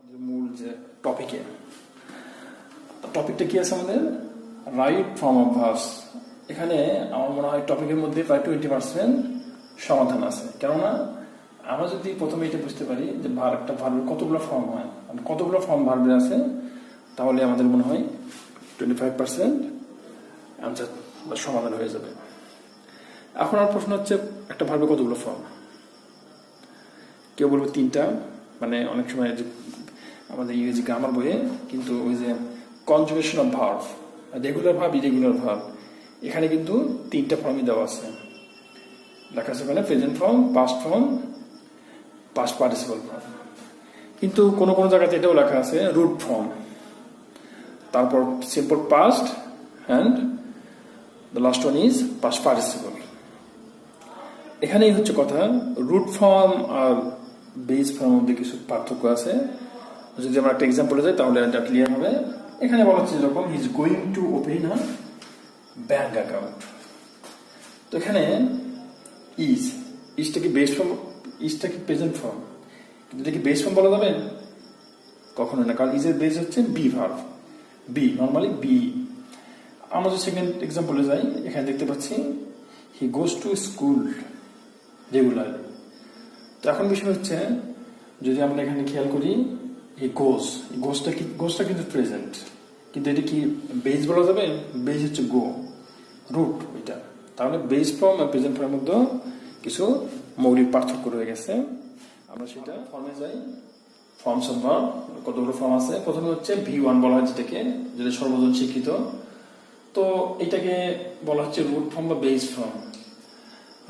মূল যে টপিকটা কি আছে আমাদের, রাইট ফর্ম অফ ভার্বস। এখানে আমার মনে হয় টপিকের মধ্যে প্রায় 20% সমাধান আছে। কেননা আমরা যদি প্রথমে এটা বুঝতে পারি যে একটা ভার্বের কতগুলো ফর্ম হয়, কতগুলো ফর্ম ভার্বের আছে, তাহলে আমাদের মনে হয় 25% অ্যান্সার বা সমাধান হয়ে যাবে। এখন আর প্রশ্ন হচ্ছে একটা ভার্বের কতগুলো ফর্ম। কেউ বলবো 3টা, মানে অনেক সময় আমাদের ইংরেজি গ্রামার বইয়ে কিন্তু ওই যে conjugation of verb, regular verb, irregular verb, এখানে কিন্তু 3টা ফর্মই দেওয়া আছে, লেখা আছে ওখানে present form, past form, past participle form. কিন্তু কোনো কোনো জায়গাতে এটাও লেখা আছে রুট ফর্ম, তারপর simple past and the last one is past participle. এখানেই হচ্ছে কথা, রুট ফর্ম আর বেস ফর্ম মধ্যে কিছু পার্থক্য আছে। যদি আমরা একটা এক্সাম্পলে যাই তাহলে এটা ক্লিয়ার হবে। এখানে বলা হচ্ছে যেরকম he is going to open a bank account, তো এখানে ইজটা কি বেস ফর্ম, ইজটা কি প্রেজেন্ট ফর্ম, কিন্তু এটা কি বেস ফর্ম বলা যাবে? কখনো না, কারণ ইজের বেস হচ্ছে be verb, be normally be. আমরা যদি সেকেন্ড এক্সাম্পলে যাই, এখানে দেখতে পাচ্ছি he goes to school regularly. তো এখন বিষয় হচ্ছে, যদি আমরা এখানে খেয়াল করি এই গোজটা কিন্তু প্রেজেন্ট, কিন্তু এটা কি বেস বলা যাবে? বেস হচ্ছে গো, রুট এটা। তাহলে বেস ফর্ম আর প্রেজেন্ট ফর্মের মধ্যে কিছু মৌলিক পার্থক্য রয়ে গেছে। আমরা সেটা ফর্মে যাই। ফর্মস অফ ভার্ব কতগুলো ফর্ম আছে। প্রথমে হচ্ছে V1 বলা হয় যেটাকে, যেটা সর্বজন শিক্ষিত। তো এটাকে বলা হচ্ছে রুট ফর্ম বা base form.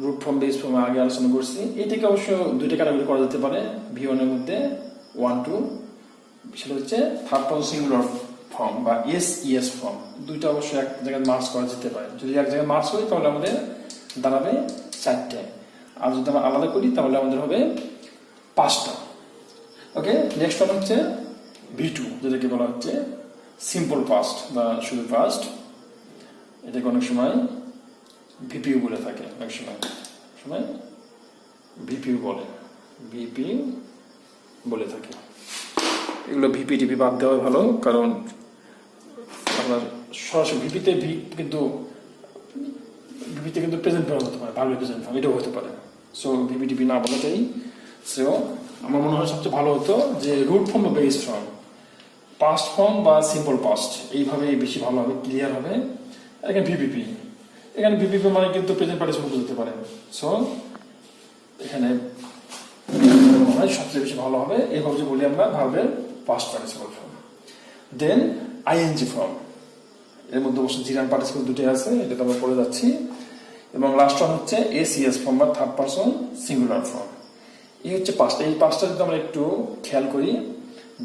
Root form, base form আগে আলোচনা করছি। এটাকে অবশ্য 2টা ক্যাটাগরি করা যেতে পারে V1 এর মধ্যে, 1, 2। সেটা হচ্ছে থার্ড পারসন সিঙ্গুলার ফর্ম বা SES ফর্ম। 2টা অবশ্য এক জায়গায় মার্চ করা যেতে পারে। যদি এক জায়গায় মার্চ করি তাহলে আমাদের দাঁড়াবে 4টে, আর যদি আমরা আলাদা করি তাহলে আমাদের হবে 5টা। ওকে, নেক্সট ওয়ান হচ্ছে V2, যেটাকে বলা হচ্ছে সিম্পল পাস্ট বা শুধু পাস্ট। এটাকে অনেক সময় VPU বলে থাকে, অনেক সময় VPU বলে থাকে। এগুলো VP বাদ দেওয়া ভালো, কারণ আপনার সরাসরি ভিপিতে কিন্তু প্রেজেন্ট ফর্ম হতে পারে, ভালো প্রেজেন্ট ফর্ম এটাও হতে পারে। সো VP না বলা চাই। সো আমার মনে হয় সবচেয়ে ভালো হতো যে রুট ফর্ম বা বেস ফর্ম, পাস্ট ফর্ম বা সিম্পল পাস্ট, এইভাবে বেশি ভালো হবে, ক্লিয়ার হবে। এখানে VPP মানে কিন্তু প্রেজেন্ট পার্টিসিপল বুঝতে পারে। সো এখানে মনে হয় সবচেয়ে বেশি ভালো হবে এইভাবে যে বলি আমরা ভার্বের পাস্ট পার্টিসিপল ফর্ম। দেন ING ফর্ম, এর মধ্যে অবশ্য জিরান পার্টিসিপল 2টাই আছে, এটা তো আমরা পড়ে যাচ্ছি। এবং লাস্ট ওয়ান হচ্ছে SES ফর্ম বা থার্ড পারসন সিঙ্গুলার ফর্ম। এই হচ্ছে পাঁচটা। এই পাঁচটা যদি আমরা একটু খেয়াল করি,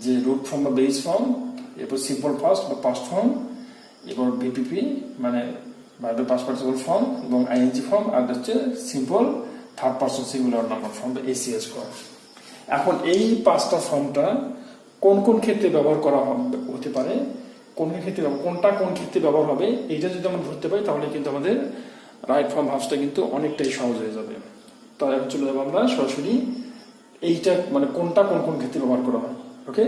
যে রুট ফর্ম বা বেস ফর্ম, এরপর সিম্পল পাস্ট বা পাস্ট ফর্ম, এরপর VPP মানে ভার্বের পাস্ট পার্টিসিপল ফর্ম, এবং ING ফর্ম, আর হচ্ছে simple third person singular number form বা SES ফর্ম। এখন এই 5টা ফর্মটা কোন কোন ক্ষেত্রে ব্যবহার করা হতে পারে, কোনটা কোন ক্ষেত্রে ব্যবহার হবে, এইটা যদি আমরা ধরতে পারি তাহলে কিন্তু আমাদের রাইট ফর্ম ভার্বসটা কিন্তু অনেকটাই সহজ হয়ে যাবে। তো এখন চলে যাবো আমরা সরাসরি এইটা, মানে কোনটা কোন ক্ষেত্রে ব্যবহার করা হয়। ওকে,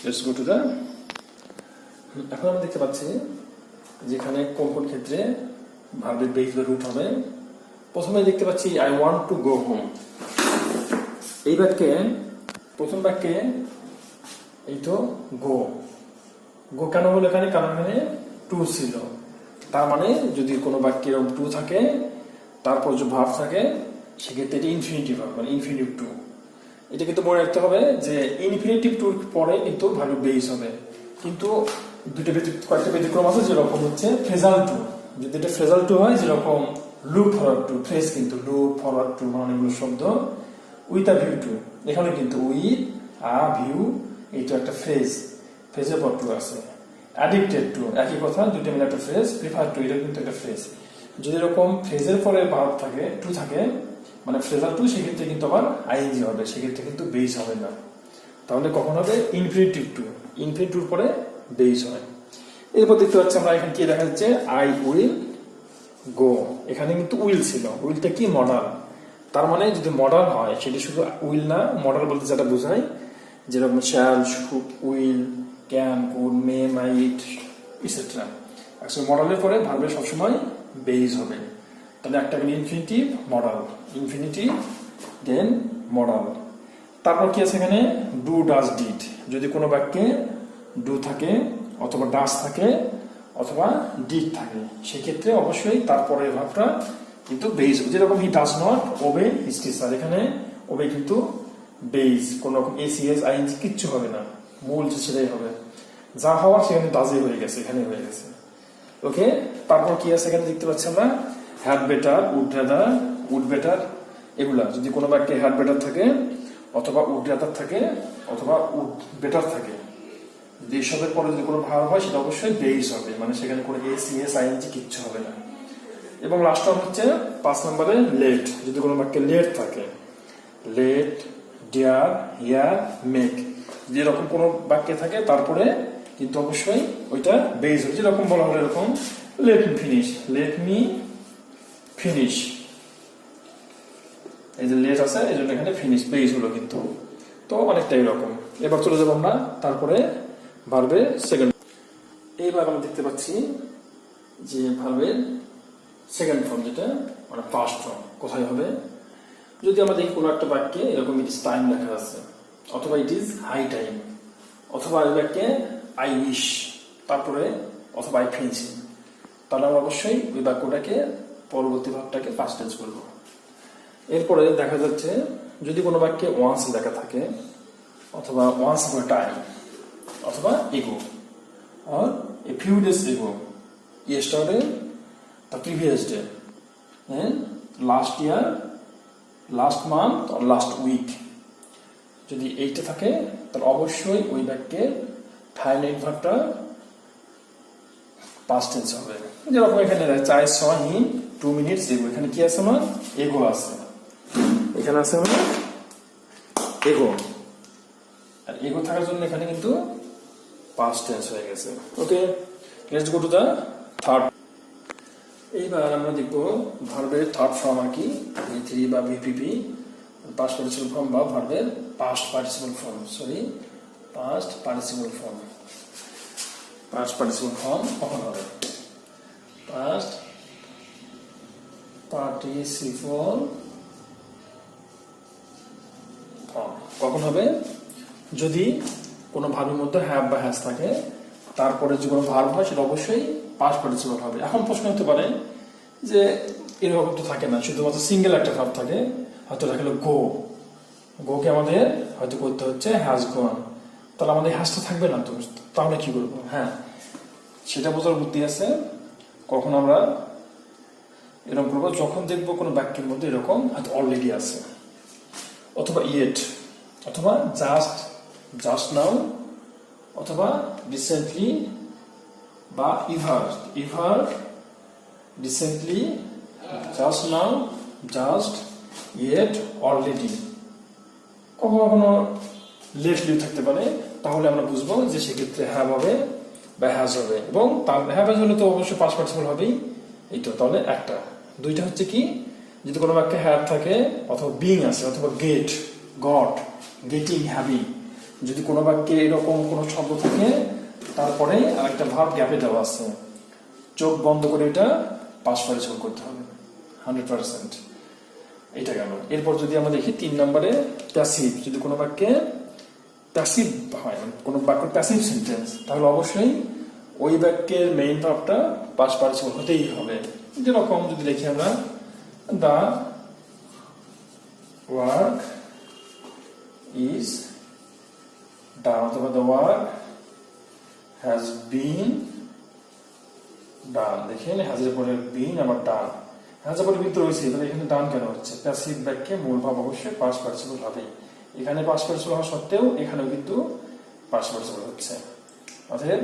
লেটস গো টু দা। এখন আমরা দেখতে পাচ্ছি যেখানে কোন ক্ষেত্রে ভার্বের বেস বা রুট হবে। প্রথমে দেখতে পাচ্ছি I want to go home. এই বাক্যে প্রথম বাক্যে এই তো গো কেন হলো এখানে? কারণ এখানে টু ছিল। তার মানে যদি কোনো বাক্যে এরকম টু থাকে, তারপর যে ভার্ব থাকে, সেক্ষেত্রে এটা ইনফিনিটিভ ভার্ব, মানে ইনফিনিটিভ টু। এটা কিন্তু মনে রাখতে হবে যে ইনফিনিটিভ টুর পরে কিন্তু ভার্বের বেস হবে। কিন্তু কয়েকটা ব্যতিক্রম আছে, যেরকম হচ্ছে ফ্রেজাল টু। যদি এটা ফ্রেজাল টু হয়, যেরকম লুক ফরওয়ার্ড টু, ফ্রেজ কিন্তু লুক ফরওয়ার্ড টু মানে এগুলো শব্দ, উইথ আ ভিউ টু, এখানে কিন্তু উইথ আ ভিউ, এইটা একটা ফ্রেজের পর টু আছে। অ্যাডিক্টেড টু, একই কথা, দুইটা মিলে একটা ফ্রেজ। প্রিফার টু, এটা কিন্তু একটা ফ্রেজ। যদি এরকম ফ্রেজের পরে ভার্ব থাকে, টু থাকে, মানে ফ্রেজাল টু, সেক্ষেত্রে কিন্তু আবার ING হবে, সেক্ষেত্রে কিন্তু বেস হবে না। তাহলে কখন হবে? ইনফিনিটিভ টু, ইনফিনিটিভ পরে বেস হয়। এরপর দেখতে পাচ্ছি আমরা এখানে কি দেখা যাচ্ছে, আই উইল গো। এখানে কিন্তু উইল ছিল, উইলটা কি মডাল। তার মানে যদি মডাল হয়, সেটি শুধু উইল না, মডাল বলতে যেটা বোঝায় যেরকম shall, should, will, can, could, may, might etcetera. Actually মডালের পরে ভার্বের সবসময় বেইজ হবে। তাহলে একটা গেল infinitive, modal, infinitive then modal. তারপর কি আছে এখানে, ডু, ডাজ, ডিড। যদি কোনো বাক্যে ডু থাকে অথবা ডাজ থাকে অথবা ডিড থাকে, সেক্ষেত্রে অবশ্যই তারপরের ভাবটা কিন্তু বেইজ হবে। যেরকম he does not ওবে his teacher, এখানে ওবে কিন্তু বেইজ, কোন রকম এসিএস আইএনজি কিচ্ছু হবে না, মূল যে সেটাই হবে। যা হওয়ার সেখানে ডাজে হয়ে গেছে, এখানে হয়ে গেছে। ওকে, তারপর কি আছে এখানে দেখতে পাচ্ছি আমরা, had better, would rather, would better, এগুলা যদি কোনো বাক্যে হ্যাড বেটার থাকে অথবা উড রাদার থাকে অথবা উড বেটার থাকে, যদি এসবের পরে যদি কোনো ভার হয় সেটা অবশ্যই বেইজ হবে, মানে সেখানে কোনো এসিএস আইএনজি কিচ্ছু হবে না। এবং লাস্ট ওয়ান হচ্ছে 5 নম্বরে লেট। যদি কোনো বাক্যে লেট থাকে, লেট, ডিয়ার, হিয়ার, মেক, যেরকম কোনো বাক্যে থাকে তারপরে কিন্তু অবশ্যই ওইটা বেইজ হবে। যেরকম বলা হলো এরকম, let me finish, let me finish, এই যে লেট আছে এই জন্য এখানে ফিনিশ বেইজ হলো কিন্তু। তো অনেকটা এরকম। এবার চলে যাবো আমরা তারপরে ভার্বের সেকেন্ড। এইবার আমরা দেখতে পাচ্ছি যে ভার্বের সেকেন্ড ফর্ম, যেটা মানে ফার্স্ট ফর্ম কোথায় হবে। যদি আমরা দেখি কোনো একটা বাক্যে এরকম ইট ইজ টাইম লেখা আছে অথবা ইট ইজ হাই টাইম অথবা এই বাক্যে আই উইশ তারপরে অথবা আই ফেন্সি, তাহলে আমরা অবশ্যই ওই বাক্যটাকে পরবর্তী ভাবটাকে ফার্স্ট টেন্স করবো। এরপরে দেখা যাচ্ছে যদি কোনো বাক্যে ওয়ান্স লেখা থাকে অথবা ওয়ান্স ফর টাইম অথবা এগো or a few days ago, yesterday, the previous day, and last year, last month or last week, যদি এইটা থাকে তাহলে অবশ্যই ওই বাক্যের ফাইনাইট ভার্বটা পাস্ট টেন্স হবে। যেরকম এখানে চাই স হিম 2 minutes ago, এখানে কি আছে আমার, এগো আছে, এখানে আছে আমার এগো, আর এগো থাকার জন্য এখানে কিন্তু পাস্ট টেন্স হয়ে গেছে। Okay, let's go to the third. এইবার আমরা দেখব ভার্বের থার্ড ফর্ম আর কি, ভি3 বা ভিপিপি, পাস্ট পার্টিসিপল ফর্ম বা ভার্বের past participle form, sorry past participle form. Past participle form কখন হবে, পাস্ট পার্টিসিপল ফর্ম কখন হবে, যদি কোনো ভার্বের মধ্যে হ্যাভ বা হ্যাজ থাকে তারপরে যে কোনো ভার্ব হয় সেটা অবশ্যই পাস্ট পার্টিসিপল হবে। এখন প্রশ্ন হতে পারে যে এরকম তো থাকে না, শুধুমাত্র সিঙ্গেল একটা ভার্ব থাকে, হয়তো দেখা গেল গো, গোকে আমাদের হয়তো করতে হচ্ছে হ্যাজ গন, তাহলে আমাদের হ্যাজটা থাকবে না, তো তাহলে কি করবো? হ্যাঁ, সেটা বোঝার বুদ্ধি আছে। কখন আমরা এরকম করবো, যখন দেখবো কোনো বাক্যের মধ্যে এরকম হয়তো অলরেডি আছে অথবা ইয়েট অথবা জাস্ট, জাস্ট নাও অথবা রিসেন্টলি বা ever recently, just now, just, yet, already. কখনো কখনো লেটলি থাকতে পারে, তাহলে আমরা বুঝবো যে সেক্ষেত্রে হ্যাভ হবে বা হ্যাজ হবে, এবং তার হ্যাভ হলে তো অবশ্যই পাস্ট পার্টিসিপল হবেই। এইটা তাহলে একটা। দুইটা হচ্ছে কি, যদি কোনো বাক্যে হ্যাভ থাকে অথবা বিং আছে অথবা গেট, গট, গেটিং, হ্যাভিং, যদি কোনো বাক্যে এরকম কোনো শব্দ থাকে তারপরে আরেকটা ভার্ব গ্যাপে দেওয়া আছে, চোখ বন্ধ করে এটা পাস্ট পার্টিসিপল করতে হবে 100%। এটা গেল। এরপর যদি আমরা দেখি 3 নম্বরে প্যাসিভ, যদি কোনো বাক্যে প্যাসিভ হয়, মানে কোনো বাক্য প্যাসিভ সেন্টেন্স, তাহলে অবশ্যই ওই বাক্যের মেইন ভার্বটা পাস্ট পার্টিসিপল হতেই হবে। যেরকম যদি দেখি আমরা, দা ওয়ার্ক ইজ ডান অথবা দ্য ওয়ার্ক হ্যাজ বিন ডান। দেখেন হ্যাজের পরে বিন আবার ডান, হ্যাজের পরে বিন তো রয়েছে, তাহলে এখানে ডান কেন হচ্ছে? প্যাসিভ বাক্যে মূল ভাব অবশ্যই পাস্ট পার্টিসিপল হবে। এখানে পাস্ট পার্টিসিপল হওয়া সত্ত্বেও এখানেও কিন্তু পাস্ট পার্টিসিপল হচ্ছে। অতএব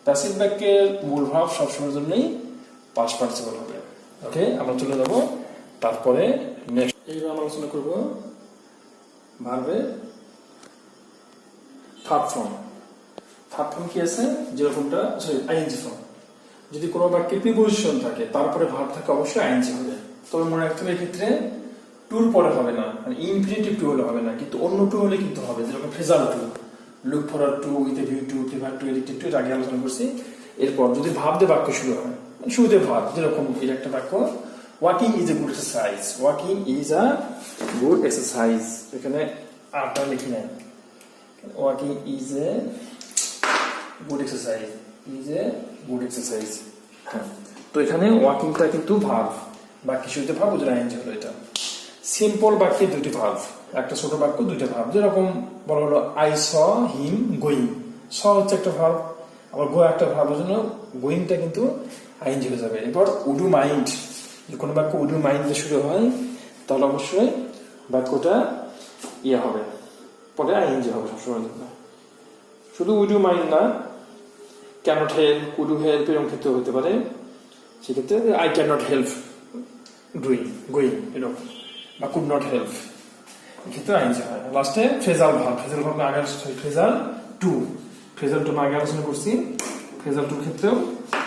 প্যাসিভ বাক্যের মূল ভাব সবসময়ের জন্যই পাস্ট পার্টিসিপল হবে। ওকে, আমরা চলে যাব তারপরে নেক্সট। এইবার আমরা আলোচনা করব ভার্বের থার্ড ফর্ম। থার্ড ফর্ম কি আছে, যেরকমটা সরি আইএনজি ফর্ম। যদি কোনো বাক্যে প্রিপোজিশন থাকে তারপরে ভার্ব থাকে অবশ্যই আইএনজি হবে। তবে মনে রাখতে হবে এক্ষেত্রে টুর পরে হবে না, মানে ইনফিনিটিভ টু হলে হবে না, কিন্তু অন্য টু হলে কিন্তু হবে, যেরকম phrasal to. Look forward to, with a view to, prefer to, addicted to, এর আগে আলোচনা করছি। এরপর যদি ভাব দিয়ে বাক্য শুরু হয়, শুরুতে ভাব, যেরকম এর একটা বাক্য, walking is a good exercise, walking is a good exercise, এখানে আটা লিখি নেন, walking is a good exercise, is a good exercise. হ্যাঁ, তো এখানে ওয়াকিংটা কিন্তু ভাব, বাক্য শুরুতে ভাব, ওদের আইনজি হলো এটা। সিম্পল বাক্যে দুটি ভাব, একটা ছোট বাক্য দুইটা ভাব, যেরকম বলা হলো আই স হিম গোয়িং, স হচ্ছে একটা ভাব, আবার গো একটা ভাবের জন্য গোয়িংটা কিন্তু আইনজি হয়ে যাবে। এরপর উডু মাইন্ড, যে কোনো বাক্য উডু মাইন্ড দিয়ে শুরু হয় তাহলে অবশ্যই বাক্যটা ইয়ে হবে, পরে আইনজি হবে সবসময় জন্য। শুধু উডু মাইন্ড না, ক্যানট হেল্প, কুডু হেল্প এরকম ক্ষেত্রে হতে পারে, সেক্ষেত্রে I can not help doing going এরকম, বা কুড নট হেল্প, এক্ষেত্রে আইনজি হয়। লাস্টে ফ্রেজাল ভাব, ফ্রেজাল ভাব আগে ফ্রেজাল টু, ফ্রেজাল টু আগে আলোচনা করছি, ফ্রেজাল টুর ক্ষেত্রেও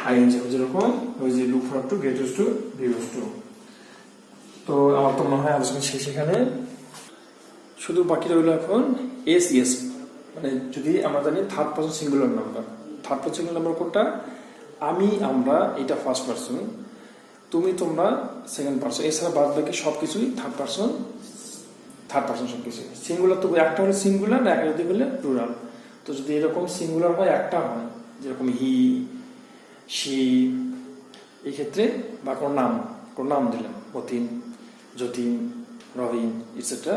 আইনজি হবে, যেরকম ওই যে look forward to, get used to, be used to. তো আমার তো মনে হয় আলোচনা শেষ এখানে, শুধু বাকি রইল এখন এস ইয়েস, মানে যদি আমরা জানি third person singular number, third person singular number কোনটা, আমি, আমরা, এটা ফার্স্ট পারসন, তুমি, তোমরা সেকেন্ড পারসন, এছাড়া বাদ বাকি সবকিছুই থার্ড পারসন, থার্ড পারসন সবকিছু সিঙ্গুলার। তবু একটা হলে সিঙ্গুলার, একটা যদি হলে প্লুরাল। তো যদি এরকম সিঙ্গুলার হয়, একটা হয়, যেরকম হি, শি, এই ক্ষেত্রে বা কোনো নাম দিলাম, অতীন, যতীন, রহিম ইটসেট্রা,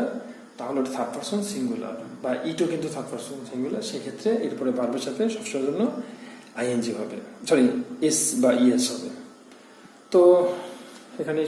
তাহলে ওটা থার্ড পারসন সিঙ্গুলার, বা ইটও কিন্তু থার্ড পারসন সিঙ্গুলার, সেক্ষেত্রে এরপরে ভার্বের সাথে সবসময়ের জন্য আইএনজি হবে, সরি এস বা ইএস হবে। তো এখানে